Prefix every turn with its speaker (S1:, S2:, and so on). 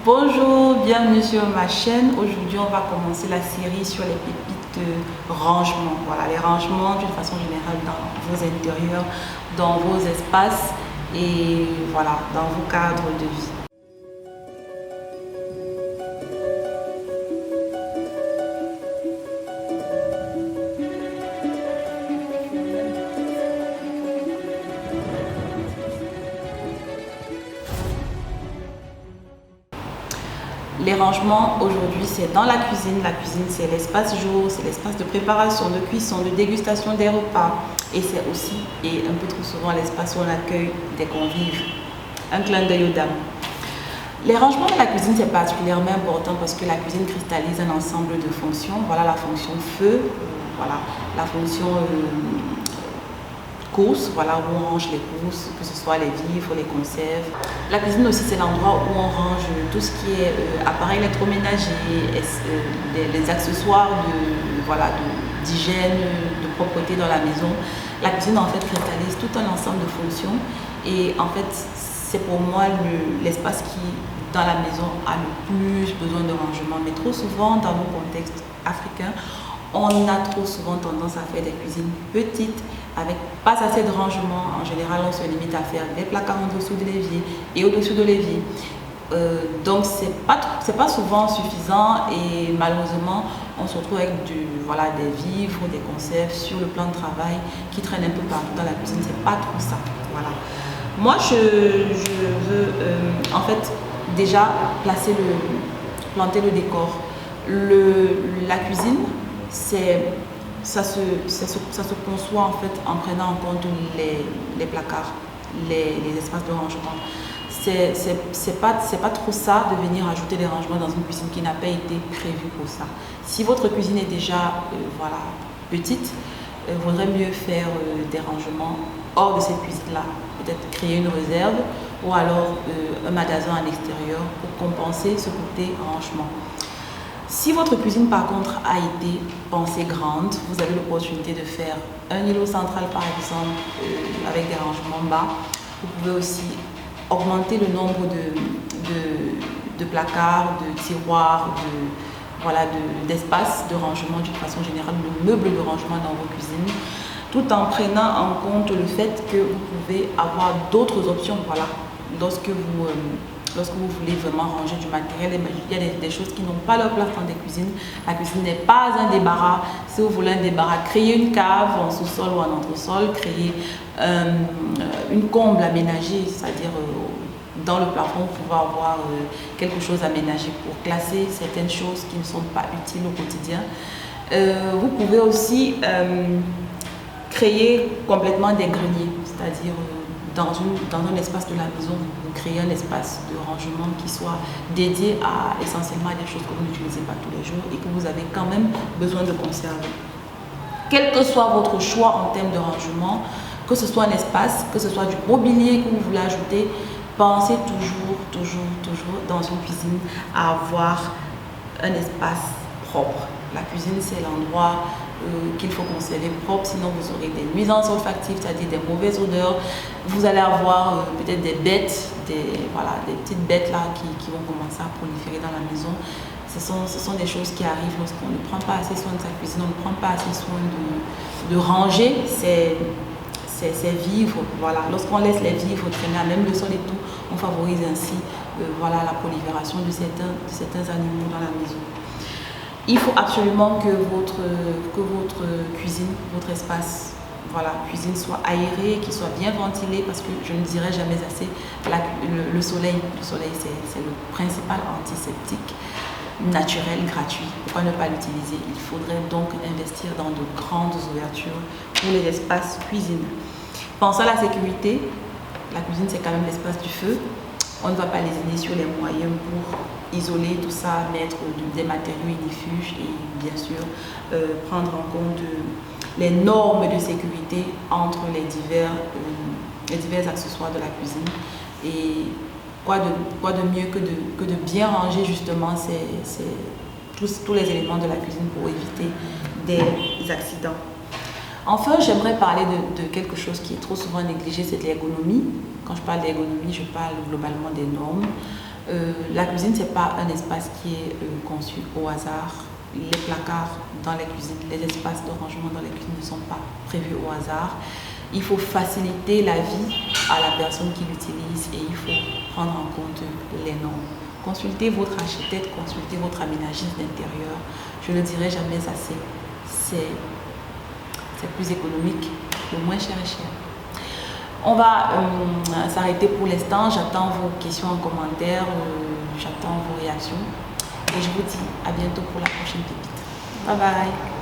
S1: Bonjour, bienvenue sur ma chaîne. Aujourd'hui, on va commencer la série sur les pépites de rangement. Voilà, les rangements d'une façon générale dans vos intérieurs, dans vos espaces et voilà, dans vos cadres de vie. Les rangements aujourd'hui, c'est dans la cuisine. La cuisine, c'est l'espace jour, c'est l'espace de préparation, de cuisson, de dégustation des repas. Et c'est aussi, et un peu trop souvent, l'espace où on accueille des convives. Un clin d'œil aux dames. Les rangements de la cuisine, c'est particulièrement important parce que la cuisine cristallise un ensemble de fonctions. Voilà la fonction feu, voilà la fonction courses, voilà où on range les courses, que ce soit les vivres, les conserves. La cuisine aussi, c'est l'endroit où on range tout ce qui est appareil électroménager, les accessoires d'hygiène, de propreté dans la maison. La cuisine en fait cristallise tout un ensemble de fonctions et en fait c'est pour moi l'espace qui dans la maison a le plus besoin de rangement. Mais trop souvent dans nos contextes africains, on a trop souvent tendance à faire des cuisines petites avec pas assez de rangement. En général, on se limite à faire des placards en dessous de l'évier et au-dessus de l'évier. Donc, c'est pas souvent suffisant et malheureusement, on se retrouve avec des vivres, des conserves sur le plan de travail qui traînent un peu partout dans la cuisine. C'est pas trop ça. Voilà. Moi, je veux en fait déjà planter le décor. La cuisine, ça se conçoit en fait en prenant en compte les placards, les espaces de rangement. C'est pas trop ça de venir ajouter des rangements dans une cuisine qui n'a pas été prévue pour ça. Si votre cuisine est déjà petite, il vaudrait mieux faire des rangements hors de cette cuisine-là. Peut-être créer une réserve ou alors un magasin à l'extérieur pour compenser ce côté rangement. Si votre cuisine par contre a été pensée grande, vous avez l'opportunité de faire un îlot central par exemple avec des rangements bas. Vous pouvez aussi augmenter le nombre de placards, de tiroirs, d'espaces de rangement d'une façon générale, de meubles de rangement dans vos cuisines, tout en prenant en compte le fait que vous pouvez avoir d'autres options. Voilà, lorsque vous voulez vraiment ranger du matériel, il y a des choses qui n'ont pas leur place dans des cuisines. La cuisine n'est pas un débarras. Si vous voulez un débarras, créez une cave en sous-sol ou en entresol, créez une comble aménagée, c'est-à-dire dans le plafond, vous pouvez avoir quelque chose aménagé pour classer certaines choses qui ne sont pas utiles au quotidien. Vous pouvez aussi créer complètement des greniers, c'est-à-dire dans un espace de la maison, vous créez un espace de rangement qui soit dédié essentiellement à des choses que vous n'utilisez pas tous les jours et que vous avez quand même besoin de conserver. Quel que soit votre choix en termes de rangement, que ce soit un espace, que ce soit du mobilier que vous voulez ajouter, pensez toujours dans une cuisine à avoir un espace propre. La cuisine, c'est l'endroit qu'il faut conserver propre, sinon vous aurez des nuisances olfactives, c'est-à-dire des mauvaises odeurs. Vous allez avoir peut-être des bêtes, des petites bêtes là qui vont commencer à proliférer dans la maison. Ce sont des choses qui arrivent lorsqu'on ne prend pas assez soin de sa cuisine, on ne prend pas assez soin de ranger ses vivres. Voilà. Lorsqu'on laisse les vivres traîner à même le sol et tout, on favorise ainsi la prolifération de certains animaux dans la maison. Il faut absolument que votre cuisine, votre espace, cuisine soit aéré, qu'il soit bien ventilé, parce que je ne dirai jamais assez, le soleil, c'est le principal antiseptique naturel, gratuit. Pourquoi ne pas l'utiliser? Il faudrait donc investir dans de grandes ouvertures pour les espaces cuisine. Pensez à la sécurité. La cuisine, c'est quand même l'espace du feu. On ne va pas lésiner sur les moyens pour isoler tout ça, mettre des matériaux ignifuges et bien sûr prendre en compte les normes de sécurité entre les divers accessoires de la cuisine. Et quoi de mieux que de bien ranger justement tous les éléments de la cuisine pour éviter des accidents. Enfin, j'aimerais parler de quelque chose qui est trop souvent négligé, c'est de l'ergonomie. Quand je parle d'ergonomie, je parle globalement des normes. La cuisine, c'est pas un espace qui est conçu au hasard. Les placards dans les cuisines, les espaces de rangement dans les cuisines ne sont pas prévus au hasard. Il faut faciliter la vie à la personne qui l'utilise et il faut prendre en compte les normes. Consultez votre architecte, consultez votre aménagiste d'intérieur. Je ne le dirai jamais assez. C'est plus économique, le moins cher et cher. On va s'arrêter pour l'instant. J'attends vos questions en commentaire, j'attends vos réactions. Et je vous dis à bientôt pour la prochaine pépite. Bye bye.